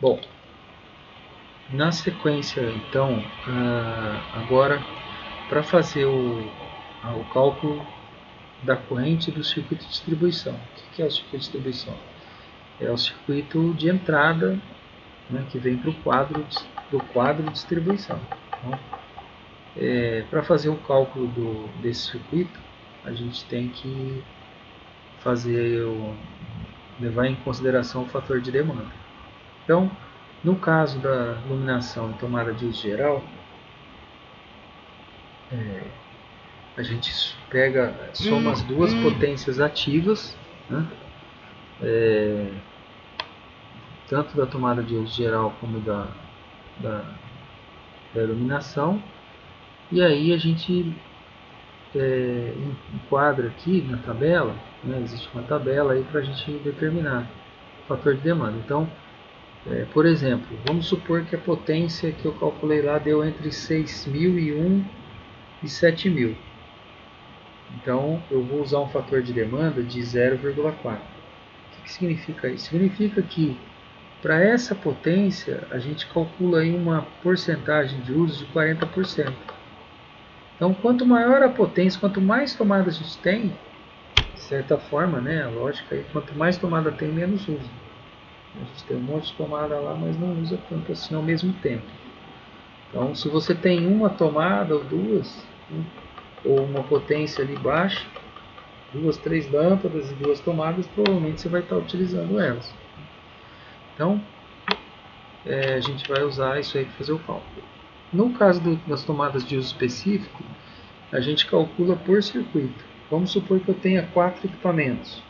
Bom, na sequência, então, agora para fazer o cálculo da corrente do circuito de distribuição. O que é o circuito de distribuição? É o circuito de entrada, né, que vem para o quadro do quadro de distribuição. Então, para fazer o cálculo desse circuito, a gente tem que levar em consideração o fator de demanda. Então, no caso da iluminação e tomada de uso geral, a gente soma as duas potências ativas, né, tanto da tomada de uso geral como da iluminação, e aí a gente enquadra aqui na tabela, né, existe uma tabela aí para a gente determinar o fator de demanda. Então, por exemplo, vamos supor que a potência que eu calculei lá deu entre 6.001 e 7.000. Então, eu vou usar um fator de demanda de 0,4. O que significa isso? Significa que para essa potência, a gente calcula aí uma porcentagem de uso de 40%. Então, quanto maior a potência, quanto mais tomada a gente tem, de certa forma, né, a lógica aí, quanto mais tomada tem, menos usa. A gente tem um monte de tomada lá, mas não usa tanto assim ao mesmo tempo. Então, se você tem uma tomada ou duas, né, ou uma potência ali baixa, 2, 3 lâmpadas e 2 tomadas, provavelmente você vai estar utilizando elas. Então, a gente vai usar isso aí para fazer o cálculo. No caso das tomadas de uso específico, a gente calcula por circuito. Vamos supor que eu tenha 4 equipamentos,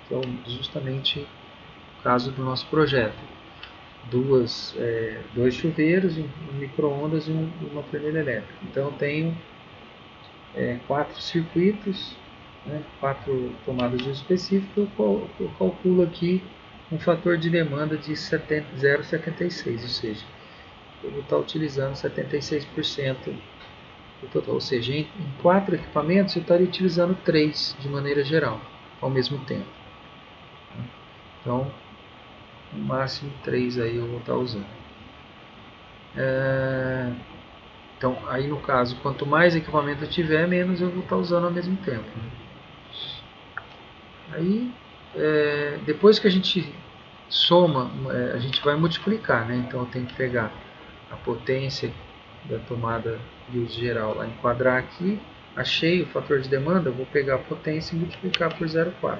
que é justamente o caso do nosso projeto. Dois chuveiros, um micro-ondas e uma torneira elétrica. Então eu tenho 4 circuitos, né, 4 tomadas de uso específico. Eu calculo aqui um fator de demanda de 0,76, ou seja, eu vou estar utilizando 76% do total. Ou seja, em 4 equipamentos eu estaria utilizando 3 de maneira geral, ao mesmo tempo. Então, no máximo 3 aí eu vou estar usando. Então, aí no caso, quanto mais equipamento eu tiver, menos eu vou estar usando ao mesmo tempo. Né? Aí, depois que a gente soma, a gente vai multiplicar, né? Então eu tenho que pegar a potência da tomada de uso geral, lá enquadrar aqui, achei o fator de demanda, eu vou pegar a potência e multiplicar por 0,4.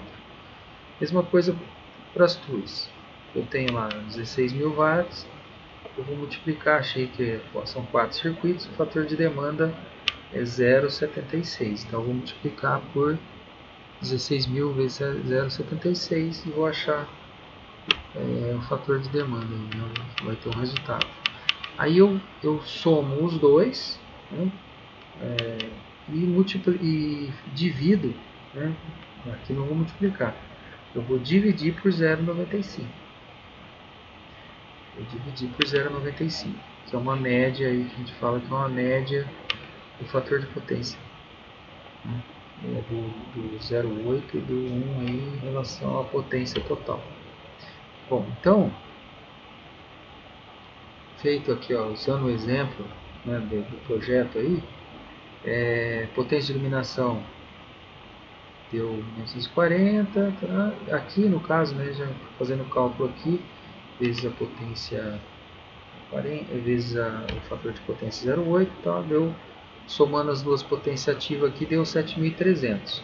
Mesma coisa para as TUIs. Eu tenho lá 16.000 watts, eu vou multiplicar, achei que são 4 circuitos, o fator de demanda é 0,76. Então eu vou multiplicar por 16.000 vezes 0,76 e vou achar o fator de demanda, né? Vai ter um resultado. Aí eu somo os dois, né, e divido, né, aqui não vou multiplicar, eu vou dividir por 0,95. Eu dividi por 0,95, que é uma média aí que a gente fala que é uma média do fator de potência, né, do 0,8 e do 1 aí em relação à potência total. Bom, então, feito aqui, ó, usando o exemplo, né, do projeto aí, potência de iluminação deu 1940, tá? Aqui no caso, né, já fazendo o cálculo aqui, vezes a potência 40, vezes o fator de potência 0,8, tá? Deu, somando as duas potências ativas aqui, deu 7.300.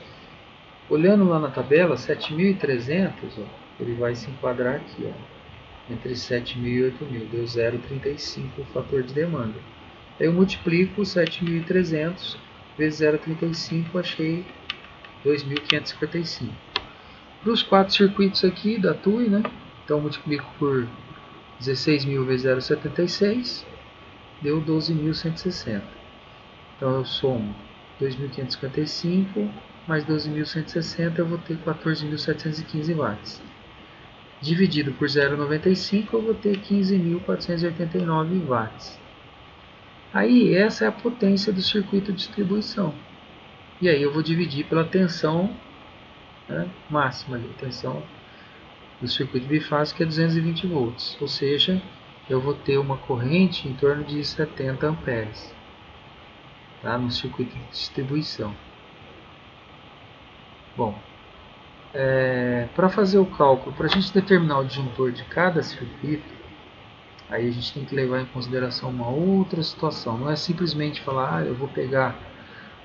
Olhando lá na tabela, 7.300, ele vai se enquadrar aqui, ó, entre 7.000 e 8.000, deu 0,35 o fator de demanda. Aí eu multiplico 7.300 vezes 0,35, achei 2.555. Para os 4 circuitos aqui da TUI, né? Então multiplico por 16.000 vezes 0,76, deu 12.160. Então eu somo 2.555 mais 12.160, eu vou ter 14.715 watts. Dividido por 0,95, eu vou ter 15.489 watts. Aí essa é a potência do circuito de distribuição. E aí eu vou dividir pela tensão, né, máxima ali, tensão do circuito bifásico é 220 volts, ou seja, eu vou ter uma corrente em torno de 70 amperes, tá? No circuito de distribuição. Bom, para fazer o cálculo, para a gente determinar o disjuntor de cada circuito, aí a gente tem que levar em consideração uma outra situação. Não é simplesmente falar, eu vou pegar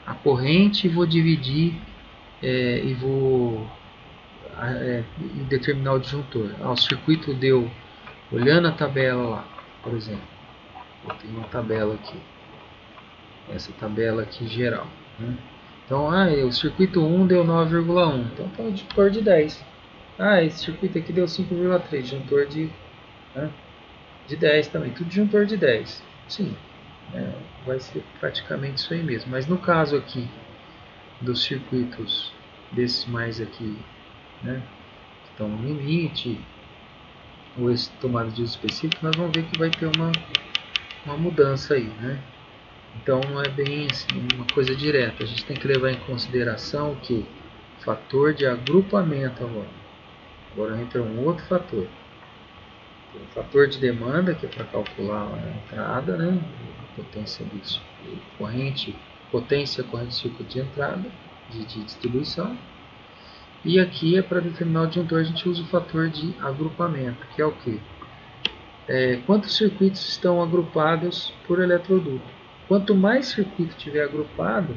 a corrente e vou dividir e vou determinar o disjuntor. O circuito deu, olhando a tabela lá, por exemplo, eu tenho uma tabela aqui, essa tabela aqui geral, né? Então, o circuito 1 deu 9,1, então está o disjuntor de 10. Esse circuito aqui deu 5,3, disjuntor de 10 também, tudo disjuntor de 10. Sim, vai ser praticamente isso aí mesmo. Mas no caso aqui dos circuitos desses mais aqui, né, que estão no limite, ou esse tomada de uso específico, nós vamos ver que vai ter uma mudança aí, né? Então não é bem assim, uma coisa direta. A gente tem que levar em consideração o que? Fator de agrupamento agora. Agora entra um outro fator. O fator de demanda, que é para calcular a entrada, né? A potência de corrente, potência corrente de circuito de entrada, de distribuição. E aqui é para determinar o disjuntor, a gente usa o fator de agrupamento, que é o que? Quantos circuitos estão agrupados por eletroduto? Quanto mais circuito tiver agrupado,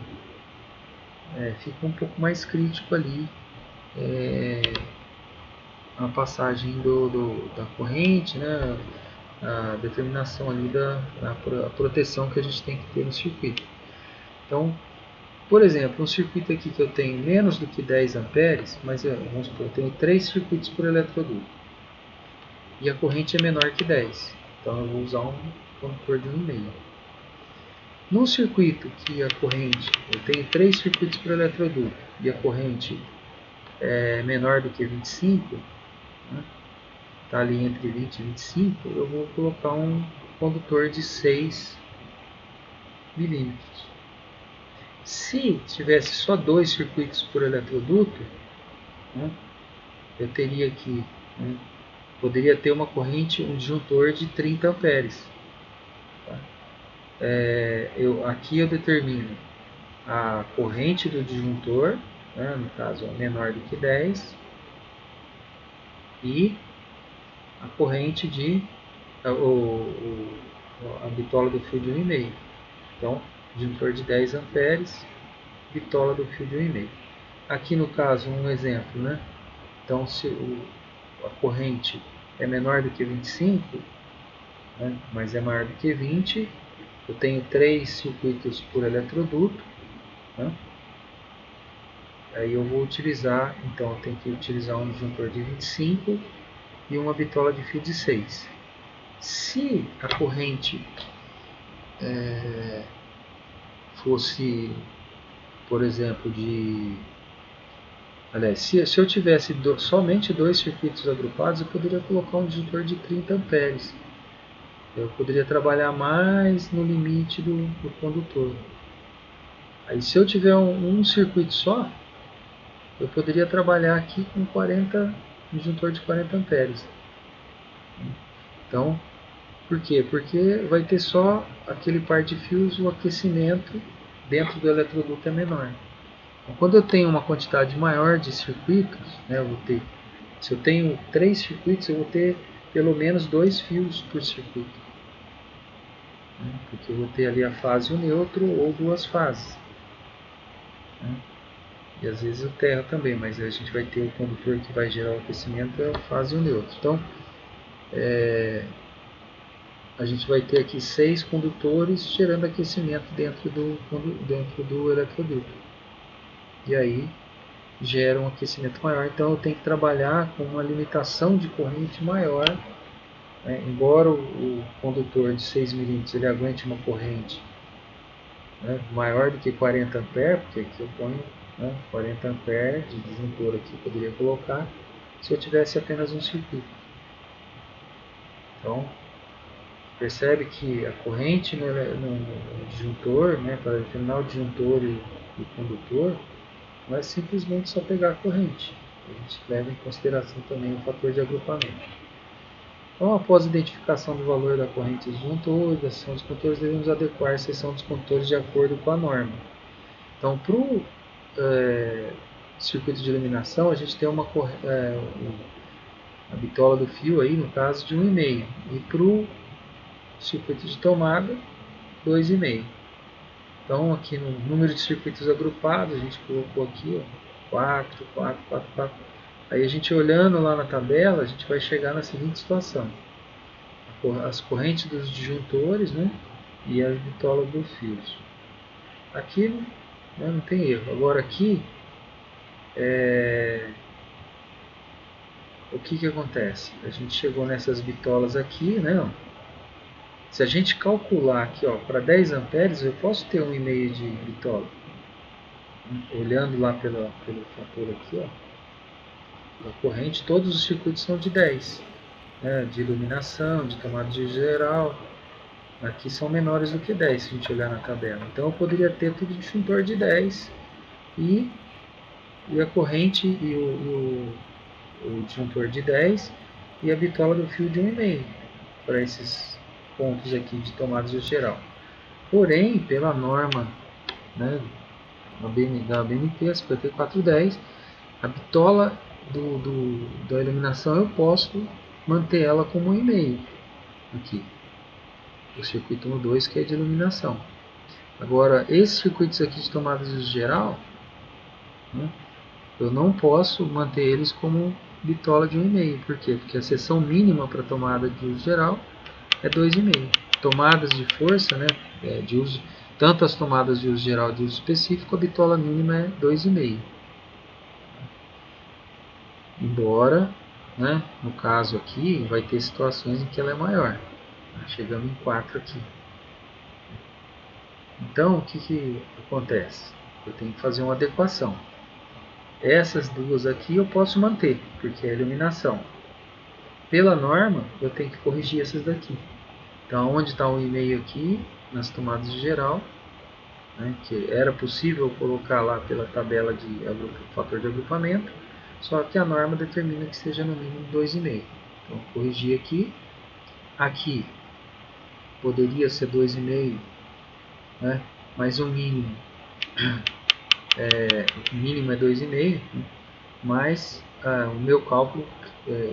fica um pouco mais crítico ali a passagem da corrente, né? A determinação ali a proteção que a gente tem que ter no circuito. Então, por exemplo, um circuito aqui que eu tenho menos do que 10 amperes, mas vamos supor, eu tenho 3 circuitos por eletroduto e a corrente é menor que 10, então eu vou usar um condutor de 1,5. Num circuito que a corrente, eu tenho 3 circuitos por eletroduto e a corrente é menor do que 25, né? Está ali entre 20 e 25, eu vou colocar um condutor de 6 milímetros. Se tivesse só 2 circuitos por eletroduto, né, eu teria aqui, né, poderia ter uma corrente, um disjuntor de 30 amperes. Tá? Aqui eu determino a corrente do disjuntor, né, no caso é menor do que 10, e a corrente a bitola do fio de 1,5. Então, disjuntor de 10 amperes, bitola do fio de 1,5. Aqui no caso, um exemplo, né? Então, se a corrente é menor do que 25, né, mas é maior do que 20, eu tenho 3 circuitos por eletroduto, né? Aí eu vou utilizar, então eu tenho que utilizar um disjuntor de 25 e uma bitola de fio de 6. Se a corrente fosse, por exemplo, se eu tivesse somente 2 circuitos agrupados, eu poderia colocar um disjuntor de 30 amperes. Eu poderia trabalhar mais no limite do condutor. Aí, se eu tiver um circuito só, eu poderia trabalhar aqui com um disjuntor de 40 amperes. Então, por quê? Porque vai ter só aquele par de fios, o aquecimento dentro do eletroduto é menor. Então, quando eu tenho uma quantidade maior de circuitos, né, se eu tenho 3 circuitos, eu vou ter pelo menos 2 fios por circuito. Né, porque eu vou ter ali a fase e o neutro ou 2 fases. Né, e às vezes o terra também, mas a gente vai ter o condutor que vai gerar o aquecimento, é a fase e o neutro. Então, a gente vai ter aqui 6 condutores gerando aquecimento dentro do eletroduto. E aí gera um aquecimento maior, então eu tenho que trabalhar com uma limitação de corrente maior, né? Embora o condutor de 6 milímetros ele aguente uma corrente, né, maior do que 40 amperes, porque aqui eu ponho, né, 40 amperes de disjuntor aqui, eu poderia colocar se eu tivesse apenas um circuito. Então, percebe que a corrente no disjuntor, né, para determinar o disjuntor e o condutor, não é simplesmente só pegar a corrente. A gente leva em consideração também o fator de agrupamento. Então, após a identificação do valor da corrente dos disjuntores, da seção dos condutores, devemos adequar a seção dos condutores de acordo com a norma. Então, para o circuito de eliminação, a gente tem a bitola do fio, aí, no caso, de 1,5. E para o circuito de tomada, 2,5. Então, aqui no número de circuitos agrupados, a gente colocou aqui 4, 4, 4, 4. Aí a gente olhando lá na tabela, a gente vai chegar na seguinte situação. As correntes dos disjuntores, né, e as bitolas dos fios. Aqui, né, não tem erro. Agora aqui, o que acontece? A gente chegou nessas bitolas aqui, né, ó. Se a gente calcular aqui, para 10 amperes, eu posso ter 1,5 de bitola. Olhando lá pelo fator aqui, da corrente, todos os circuitos são de 10. Né, de iluminação, de tomada de geral. Aqui são menores do que 10, se a gente olhar na tabela. Então eu poderia ter tudo de disjuntor de 10 e a corrente e o disjuntor de 10 e a bitola do fio de 1,5 para esses pontos aqui de tomada de geral. Porém, pela norma, né, da BNT 5410, a bitola da iluminação eu posso manter ela como 1,5 aqui. O circuito 1, 2 que é de iluminação. Agora, esses circuitos aqui de tomada de uso geral, né, eu não posso manter eles como bitola de 1,5. Por quê? Porque a seção mínima para tomada de uso geral é 2,5. Tomadas de força, né, de uso, tanto as tomadas de uso geral e de uso específico, a bitola mínima é 2,5. Embora, né, no caso aqui, vai ter situações em que ela é maior. Chegamos em 4 aqui. Então, o que acontece? Eu tenho que fazer uma adequação. Essas duas aqui eu posso manter, porque é iluminação. Pela norma, eu tenho que corrigir essas daqui. Então, onde está o 1,5 aqui, nas tomadas de geral, né, que era possível colocar lá pela tabela de fator de agrupamento, só que a norma determina que seja no mínimo 2,5. Então, corrigir aqui. Aqui, poderia ser 2,5, né, mas o mínimo é 2,5, né, mas o meu cálculo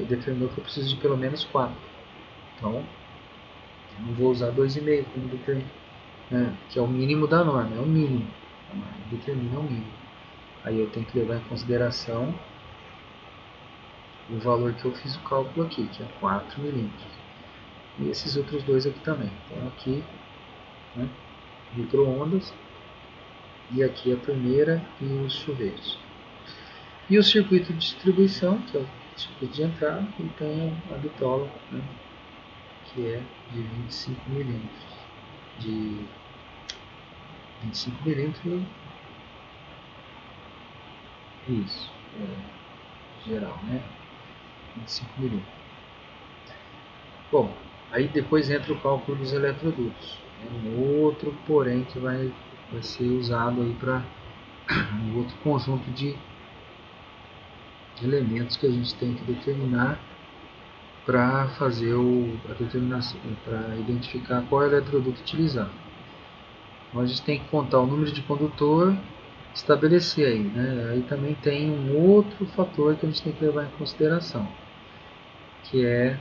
determinou que eu preciso de pelo menos 4. Então, eu não vou usar 2,5 como determina, né, que é o mínimo da norma, é o mínimo, determina o mínimo. Aí eu tenho que levar em consideração o valor que eu fiz o cálculo aqui, que é 4 milímetros. E esses outros dois aqui também. Então aqui, né, micro-ondas, e aqui a torneira e os chuveiros. E o circuito de distribuição, que é o circuito de entrada, e tem a bitola, né, que é de 25 milímetros. De 25 milímetros, isso, geral, né? 25 milímetros. Bom, aí depois entra o cálculo dos eletrodutos. É um outro porém que vai ser usado aí para um outro conjunto de elementos que a gente tem que determinar para fazer a determinação, para identificar qual eletroduto utilizar. Então a gente tem que contar o número de condutor, estabelecer aí, né? Aí também tem um outro fator que a gente tem que levar em consideração, que é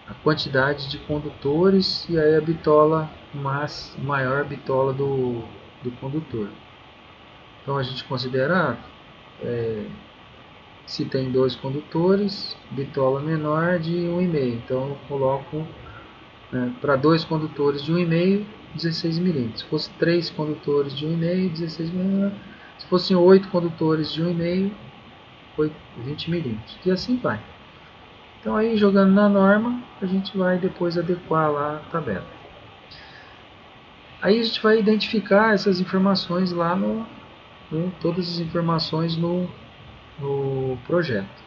a quantidade de condutores e aí a bitola maior bitola do condutor. Então a gente considera se tem 2 condutores, bitola menor de 1,5. Então eu coloco para 2 condutores de 1,5, 16 milímetros. Se fosse 3 condutores de 1,5, 16 milímetros. Se fossem 8 condutores de 1,5, 20 milímetros. E assim vai. Então aí jogando na norma, a gente vai depois adequar lá a tabela. Aí a gente vai identificar essas informações lá todas as informações no projeto.